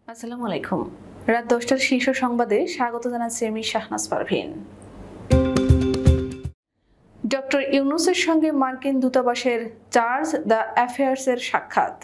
আসসালামু আলাইকুম। রাত 10টার শীর্ষ সংবাদে স্বাগত জানাচ্ছি আমি শাহনাজ পারভীন। ডক্টর ইউনূসের সঙ্গে মার্কিন দূতাবাসের চার্জ দ্য অ্যাফেয়ার্সের সাক্ষাৎ।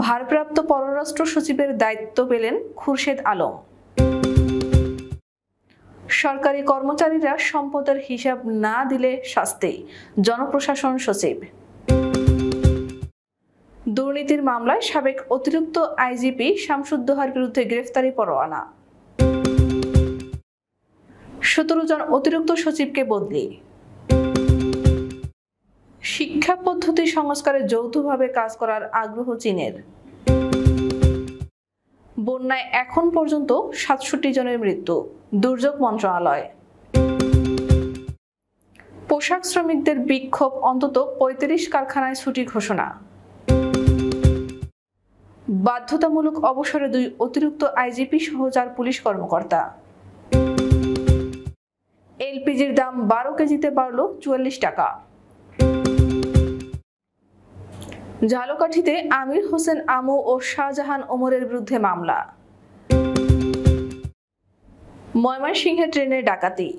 ভারপ্রাপ্ত পররাষ্ট্র সচিবের দায়িত্ব পেলেন খুরশেদ আলম। সরকারি কর্মচারীরা সম্পদের হিসাব না দিলে শাস্তি, জনপ্রশাসন সচিব। দুর্নীতির মামলায় সাবেক অতিরিক্ত আইজিপি শামসুদ্দোহার বিরুদ্ধে গ্রেফতারি পরোয়ানা। 17 জন অতিরিক্ত সচিবকে বদলি। শিক্ষা পদ্ধতি সংস্কারে যৌথভাবে কাজ করার আগ্রহ চীনের। বন্যায় এখন পর্যন্ত 67 জনের মৃত্যু, দুর্যোগ মন্ত্রণালয়। পোশাক শ্রমিকদের বিক্ষোভ, অন্তত 35 কারখানায় ছুটি ঘোষণা। বাধ্যতামূলক অবসরে 2 অতিরিক্ত আইজিপি সহ 4 পুলিশ কর্মকর্তা। এলপিজির দাম 12 কেজিতে বাড়ল 44 টাকা। ঝালকাঠিতে আমির হোসেন আমু ও শাহজাহান ওমরের বিরুদ্ধে মামলা। ময়মনসিংহে ট্রেনের ডাকাতি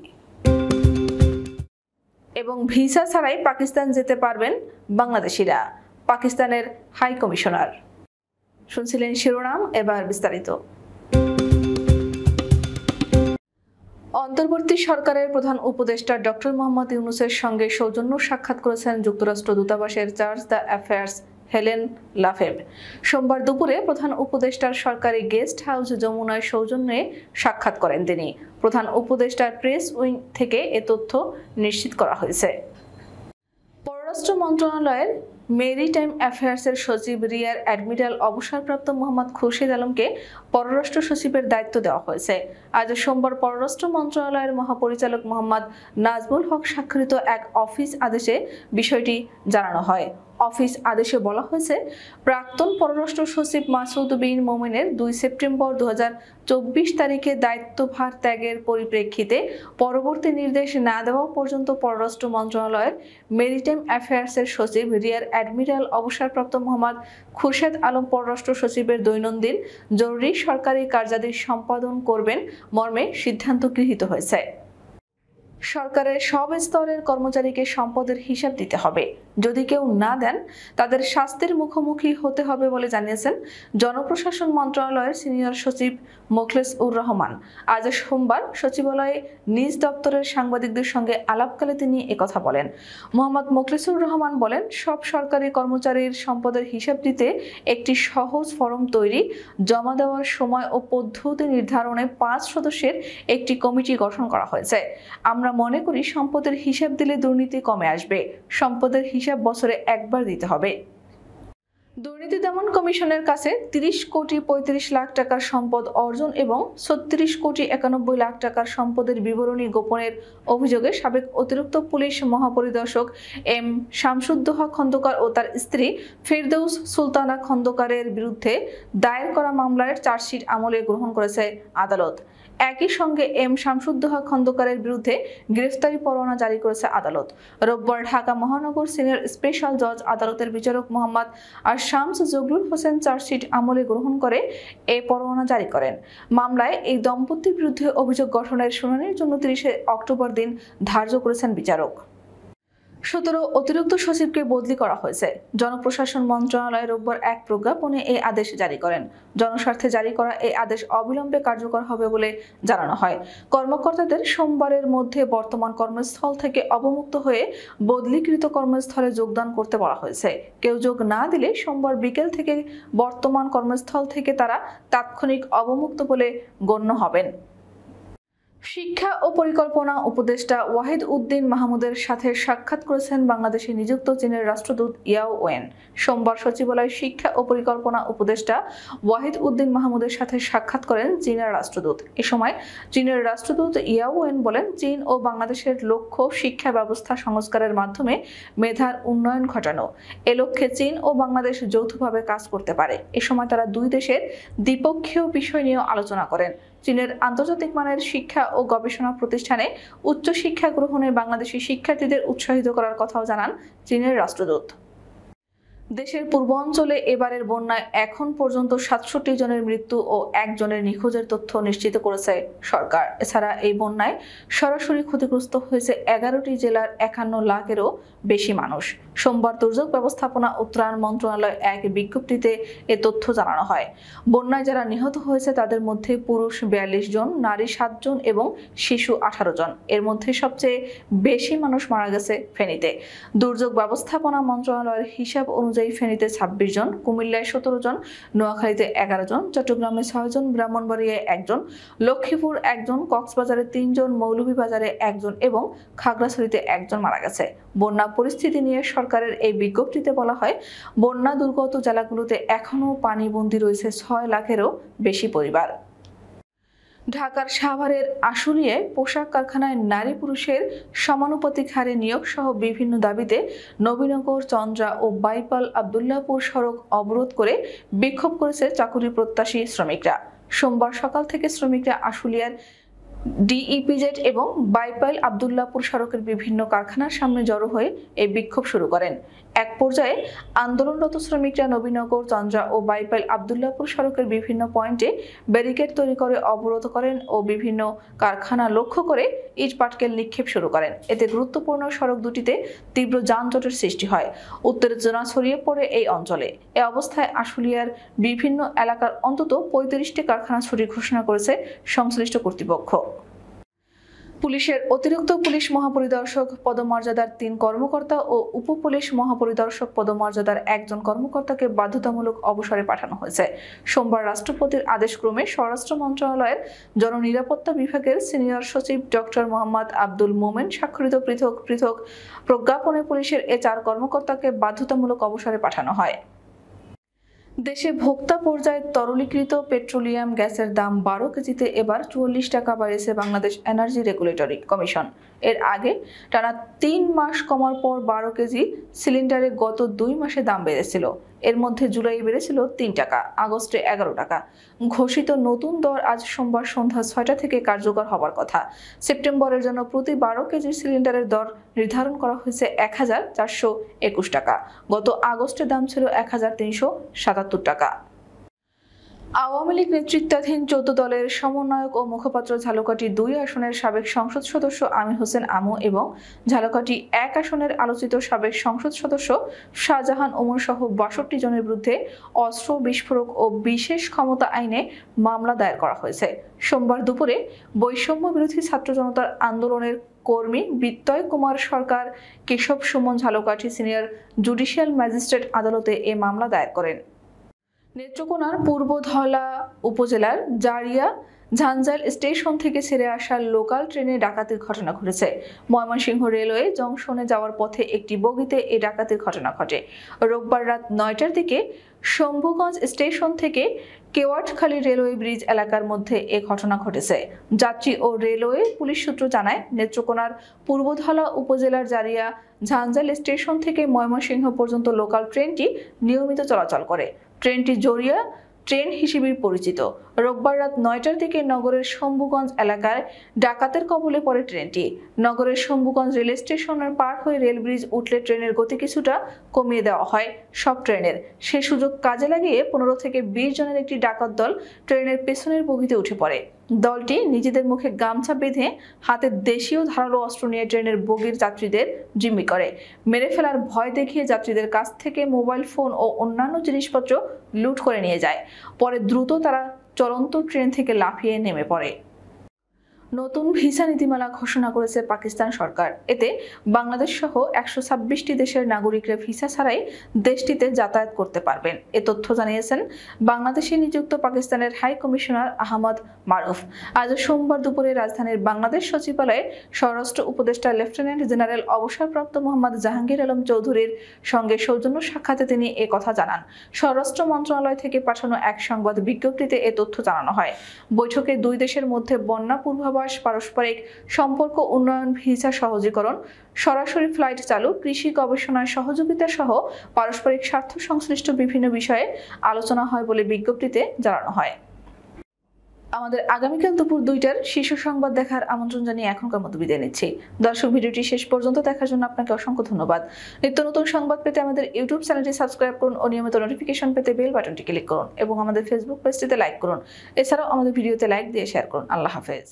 এবং ভিসা ছাড়াই পাকিস্তান যেতে পারবেন বাংলাদেশিরা, পাকিস্তানের হাই কমিশনার। শুনছিলেন শিরোনাম, এবার বিস্তারিত। অন্তর্বর্তী সরকারের প্রধান উপদেষ্টা ডক্টর মোহাম্মদ ইউনূসের সঙ্গে সৌজন্য সাক্ষাৎ করেছেন যুক্তরাষ্ট্র দূতাবাসের চার্জ দ্য অ্যাফেয়ার্স হেলেন লাফেভ। সোমবার দুপুরে প্রধান উপদেষ্টার সরকারি গেস্ট হাউস যমুনায় সৌজন্যে সাক্ষাৎ করেন তিনি। প্রধান উপদেষ্টার প্রেস উইং থেকে এ তথ্য নিশ্চিত করা হয়েছে। পররাষ্ট্র মন্ত্রণালয়ের মেরিটাইম অ্যাফেয়ার্সের সচিব রিয়ার অ্যাডমিরাল অবসরপ্রাপ্ত মোহাম্মদ খুরশেদ আলমকে পররাষ্ট্র সচিবের দায়িত্ব দেওয়া হয়েছে। আজ সোমবার পররাষ্ট্র মন্ত্রণালয়ের মহাপরিচালক মোহাম্মদ নাজমুল হক স্বাক্ষরিত এক অফিস আদেশে বিষয়টি জানানো হয়। অফিস আদেশে বলা হয়েছে, প্রাক্তন পররাষ্ট্র সচিব মাসুদ বিন মোমেনের 2 সেপ্টেম্বর 2024 তারিখে দায়িত্বভার ত্যাগের পরিপ্রেক্ষিতে পরবর্তী নির্দেশ না দেওয়া পর্যন্ত পররাষ্ট্র মন্ত্রণালয়ের মেরিটাইম অ্যাফেয়ার্সের সচিব রিয়ার অ্যাডমিরাল অবসরপ্রাপ্ত মোহাম্মদ খুরশেদ আলম পররাষ্ট্র সচিবের দৈনন্দিন জরুরি সরকারি কার্যাদি সম্পাদন করবেন মর্মে সিদ্ধান্ত গৃহীত হয়েছে। সরকারের সব স্তরের কর্মচারীকে সম্পদের হিসাব দিতে হবে। যদি কেউ না দেন, তাদের শাস্তির মুখোমুখি হতে হবে বলে জানিয়েছেন জনপ্রশাসন মন্ত্রণালয়ের সিনিয়র সচিব মোখলেস উর রহমান। আজ সোমবার সচিবালয়ে নিজ দপ্তরের সাংবাদিকদের সঙ্গে আলাপকালে তিনি একথা বলেন। মোহাম্মদ মোখলেসুর রহমান বলেন, সব সরকারি কর্মচারীর সম্পদের হিসাব দিতে একটি সহজ ফরম তৈরি, জমা দেওয়ার সময় ও পদ্ধতি নির্ধারণে 5 সদস্যের একটি কমিটি গঠন করা হয়েছে। আমরা মনে করি সম্পদের হিসাব দিলে দুর্নীতি কমে আসবে। সম্পদের হিসাব বছরে একবার দিতে হবে। দুর্নীতি দমন কমিশনের কাছে 30 কোটি 35 লাখ টাকার সম্পদ অর্জন এবং 36 কোটি 91 লাখ টাকার সম্পদের বিবরণী গোপনের অভিযোগে সাবেক অতিরিক্ত পুলিশ মহাপরিদর্শক এম শামসুদ্দোহা খন্দকার ও তার স্ত্রী ফেরদৌস সুলতানা খন্দকারের বিরুদ্ধে দায়ের করা মামলার চার্জশিট আমলে গ্রহণ করেছে আদালত। একই সঙ্গে এম শামসুদ্দোহা খন্দকারের বিরুদ্ধে গ্রেফতারি পরোয়ানা জারি করেছে আদালত। রোববার ঢাকা মহানগর সিনিয়র স্পেশাল জজ আদালতের বিচারক মোহাম্মদ শামস জগলুল হোসেন চার্জশিট আমলে গ্রহণ করে এ পরোয়ানা জারি করেন। মামলায় এই দম্পতির বিরুদ্ধে অভিযোগ গঠনের শুনানির জন্য 30 অক্টোবর দিন ধার্য করেছেন বিচারক। 17 অতিরিক্ত সচিবকে বদলি করা হয়েছে। জনপ্রশাসন মন্ত্রণালয় রোববার এক প্রজ্ঞাপনে এই আদেশ জারি করেন। জনস্বার্থে জারি করা এই আদেশ অবিলম্বে কার্যকর হবে বলে জানানো হয়। কর্মকর্তাদের সোমবারের মধ্যে বর্তমান কর্মস্থল থেকে অবমুক্ত হয়ে বদলিকৃত কর্মস্থলে যোগদান করতে বলা হয়েছে। কেউ যোগ না দিলে সোমবার বিকেল থেকে বর্তমান কর্মস্থল থেকে তারা তাৎক্ষণিক অবমুক্ত বলে গণ্য হবেন। শিক্ষা ও পরিকল্পনা উপদেষ্টা ওয়াহিদ উদ্দিন মাহমুদের সাথে সাক্ষাৎ করেছেন বাংলাদেশে নিযুক্ত চীনের রাষ্ট্রদূত ইয়াও ওয়েন। সোমবার সচিবালয়ে শিক্ষা ও পরিকল্পনা উপদেষ্টা ওয়াহিদ উদ্দিন মাহমুদের সাথে সাক্ষাৎ করেন চীনের রাষ্ট্রদূত। এ সময় চীনের রাষ্ট্রদূত ইয়াও ওয়েন বলেন, চীন ও বাংলাদেশের লক্ষ্য শিক্ষা ব্যবস্থা সংস্কারের মাধ্যমে মেধার উন্নয়ন ঘটানো। এ লক্ষ্যে চীন ও বাংলাদেশ যৌথভাবে কাজ করতে পারে। এ সময় তারা দুই দেশের দ্বিপক্ষীয় বিষয় নিয়ে আলোচনা করেন। চীনের আন্তর্জাতিক মানের শিক্ষা ও গবেষণা প্রতিষ্ঠানে উচ্চ শিক্ষা গ্রহণে বাংলাদেশি শিক্ষার্থীদের উৎসাহিত করার কথাও জানান চীনের রাষ্ট্রদূত। দেশের পূর্বাঞ্চলে এবারের বন্যায় এখন পর্যন্ত ৬৭ জনের মৃত্যু ও ১ জনের নিখোঁজের তথ্য নিশ্চিত করেছে সরকার। এছাড়া এই বন্যায় সরাসরি ক্ষতিগ্রস্ত হয়েছে ১১টি জেলার ৫১ লাখেরও বেশি মানুষ। সোমবার দুর্যোগ ব্যবস্থাপনা ও ত্রাণ মন্ত্রণালয় এক বিজ্ঞপ্তিতে এ তথ্য জানানো হয়। বন্যায় যারা নিহত হয়েছে তাদের মধ্যে পুরুষ ৪২ জন, নারী ৭ জন এবং শিশু ১৮ জন। এর মধ্যে সবচেয়ে বেশি মানুষ মারা গেছে ফেনীতে। দুর্যোগ ব্যবস্থাপনা মন্ত্রণালয়ের হিসাব অনুযায়ী ফেনীতে ২৬ জন, কুমিল্লায় ১৭ জন, নোয়াখালীতে ১১ জন, চট্টগ্রামে ৬ জন, ব্রাহ্মণবাড়িয়ায় ১ জন, লক্ষ্মীপুর ১ জন, কক্সবাজারে ৩ জন, মৌলভীবাজারে ১ জন এবং খাগড়াছড়িতে ১ জন মারা গেছে। বন্যা পরিস্থিতি নিয়ে সরকারের এই বিজ্ঞপ্তিতে বলা হয়, বন্যা দুর্গত জেলাগুলোতে এখনও পানিবন্দী রয়েছে ৬ লাখেরও বেশি পরিবার। ঢাকার সাভারের আশুলিয়ায় পোশাক কারখানায় নারী পুরুষের সমানুপাতিক হারে নিয়োগ সহ বিভিন্ন দাবিতে নবীনগর, চন্দ্রা ও বাইপাল আবদুল্লাহপুর সড়ক অবরোধ করে বিক্ষোভ করেছে চাকুরি প্রত্যাশী শ্রমিকরা। সোমবার সকাল থেকে শ্রমিকরা আশুলিয়ার ডিইপিজেড এবং বাইপাল আবদুল্লাহপুর সড়কের বিভিন্ন কারখানার সামনে জড়ো হয়ে এই বিক্ষোভ শুরু করেন। এক পর্যায়ে আন্দোলনরত শ্রমিকরা নবীনগর, চন্দ্রা ও বাইপাল আবদুল্লাহপুর সড়কের বিভিন্ন পয়েন্টে ব্যারিকেড তৈরি করে অবরোধ করেন ও বিভিন্ন কারখানা লক্ষ্য করে ইট পাটকেল নিক্ষেপ শুরু করেন। এতে গুরুত্বপূর্ণ সড়ক দুটিতে তীব্র যানজটের সৃষ্টি হয়। উত্তেজনা ছড়িয়ে পড়ে এই অঞ্চলে। এ অবস্থায় আশুলিয়ার বিভিন্ন এলাকার অন্তত ৩৫টি কারখানা ছুটি ঘোষণা করেছে সংশ্লিষ্ট কর্তৃপক্ষ। পুলিশের অতিরিক্ত পুলিশ মহাপরিদর্শক পদমর্যাদার ৩ কর্মকর্তা ও উপ পুলিশ মহাপরিদর্শক পদমর্যাদার ১ জন কর্মকর্তাকে বাধ্যতামূলক অবসরে পাঠানো হয়েছে। সোমবার রাষ্ট্রপতির আদেশক্রমে স্বরাষ্ট্র মন্ত্রণালয়ের জননিরাপত্তা বিভাগের সিনিয়র সচিব ডক্টর মোহাম্মদ আব্দুল মোমেন স্বাক্ষরিত পৃথক পৃথক প্রজ্ঞাপনে পুলিশের এ ৪ কর্মকর্তাকে বাধ্যতামূলক অবসরে পাঠানো হয়। দেশে ভোক্তা পর্যায়ে তরলীকৃত পেট্রোলিয়াম গ্যাসের দাম ১২ কেজিতে এবার ৪৪ টাকা বাড়িয়েছে বাংলাদেশ এনার্জি রেগুলেটরি কমিশন। এর আগে টানা ৩ মাস কমার পর ১২ কেজি সিলিন্ডারে গত ২ মাসে দাম বেড়েছিল। এর মধ্যে জুলাই বেড়েছিল ৩ টাকা, আগস্টে ১১ টাকা। ঘোষিত নতুন দর আজ সোমবার সন্ধ্যা ৬টা থেকে কার্যকর হবার কথা। সেপ্টেম্বরের জন্য প্রতি ১২ কেজি সিলিন্ডারের দর নির্ধারণ করা হয়েছে ১,৪২১ টাকা। গত আগস্টে দাম ছিল ১,৩৭৭ টাকা। আওয়ামী লীগ নেতৃত্বাধীন ১৪ দলের সমন্বয়ক ও মুখপাত্র ঝালকাঠি ২ আসনের সাবেক সংসদ সদস্য আমির হোসেন আমু এবং ঝালকাঠি ১ আসনের আলোচিত সাবেক সংসদ সদস্য শাহজাহান ওমর সহ ৬২ জনের বিরুদ্ধে অস্ত্র, বিস্ফোরক ও বিশেষ ক্ষমতা আইনে মামলা দায়ের করা হয়েছে। সোমবার দুপুরে বৈষম্য বিরোধী ছাত্র জনতার আন্দোলনের কর্মী বিত্তয় Kumar Sarkar Keshab Sumon Jhalakathi senior judicial magistrate আদালতে এ মামলা দায়ের করেন। নেত্রকোনার পূর্ব ধলা উপজেলার জারিয়া ঝাঞ্জাল স্টেশন থেকে ছেড়ে আসা লোকাল ট্রেনে ডাকাতির ঘটনা ঘটেছে। ময়মনসিংহ রেলওয়ে জংশনে যাওয়ার পথে একটি বগিতে এই ডাকাতির ঘটনা ঘটে। রোববার রাত ৯টার দিকে শম্ভুগঞ্জ স্টেশন থেকে কেওয়াটখালী রেলওয়ে ব্রিজ এলাকার মধ্যে এ ঘটনা ঘটেছে। যাত্রী ও রেলওয়ে পুলিশ সূত্র জানায়, নেত্রকোনার পূর্বধলা উপজেলার জারিয়া ঝাঞ্জাল স্টেশন থেকে ময়মনসিংহ পর্যন্ত লোকাল ট্রেনটি নিয়মিত চলাচল করে। ট্রেনটি জরিয়া ট্রেন হিসেবে পরিচিত। রোববার রাত ৯টার দিকে নগরের শম্ভুগঞ্জ এলাকায় ডাকাতের কবলে পড়ে ট্রেনটি। নগরের শম্ভুগঞ্জ রেল স্টেশনের পার হয়ে রেল ব্রিজ উঠলে ট্রেনের গতি কিছুটা কমিয়ে দেওয়া হয় সব ট্রেনের। সে সুযোগ কাজে লাগিয়ে ১৫ থেকে ২০ জনের একটি ডাকাত দল ট্রেনের পেছনের বগিতে উঠে পড়ে। দলটি নিজেদের মুখে গামছা বেঁধে হাতে দেশীয় ধারালো অস্ত্র নিয়ে ট্রেনের বগির যাত্রীদের জিম্মি করে। মেরে ফেলার ভয় দেখিয়ে যাত্রীদের কাছ থেকে মোবাইল ফোন ও অন্যান্য জিনিসপত্র লুট করে নিয়ে যায়। পরে দ্রুত তারা চলন্ত ট্রেন থেকে লাফিয়ে নেমে পড়ে। নতুন ভিসা নীতিমালা ঘোষণা করেছে পাকিস্তান সরকার। এতে বাংলাদেশ সহ ১২৬টি দেশের নাগরিকরা ভিসা ছাড়াই দেশটিতে যাতায়াত করতে পারবেন। এ তথ্য জানিয়েছেন বাংলাদেশে নিযুক্ত পাকিস্তানের হাই কমিশনার আহমদ মারুফ। আজ সোমবার দুপুরে রাজধানীর বাংলাদেশ সচিবালয়ে স্বরাষ্ট্র উপদেষ্টা লেফটেন্যান্ট জেনারেল অবসরপ্রাপ্ত মোহাম্মদ জাহাঙ্গীর আলম চৌধুরীর সঙ্গে সৌজন্য সাক্ষাতে তিনি এ কথা জানান। স্বরাষ্ট্র মন্ত্রণালয় থেকে পাঠানো এক সংবাদ বিজ্ঞপ্তিতে এ তথ্য জানানো হয়। বৈঠকে দুই দেশের মধ্যে বন্যা পূর্বাভাস, পারস্পরিক সম্পর্ক উন্নয়ন, ভিসা সহজীকরণ, সরাসরি ফ্লাইট চালু, কৃষি গবেষণায় সহযোগিতা সহ পারস্পরিক স্বার্থ সংশ্লিষ্ট বিভিন্ন বিষয়ে আলোচনা হয় বলে বিজ্ঞপ্তিতে জানানো হয়। আমাদের আগামীকাল দুপুর 2টার শীর্ষ সংবাদ দেখার আমন্ত্রণ জানিয়ে এখনকার মতো বিদায় নিচ্ছি। দর্শক, ভিডিওটি শেষ পর্যন্ত দেখার জন্য আপনাকে অসংখ্য ধন্যবাদ। নিত্য নতুন সংবাদ পেতে আমাদের ইউটিউব চ্যানেলটি সাবস্ক্রাইব করুন ও নিয়মিত নোটিফিকেশন পেতে বেল বাটনটি ক্লিক করুন এবং আমাদের ফেসবুক পেজটিতে লাইক করুন। এছাড়াও আমাদের ভিডিওতে লাইক দিয়ে শেয়ার করুন। আল্লাহ হাফেজ।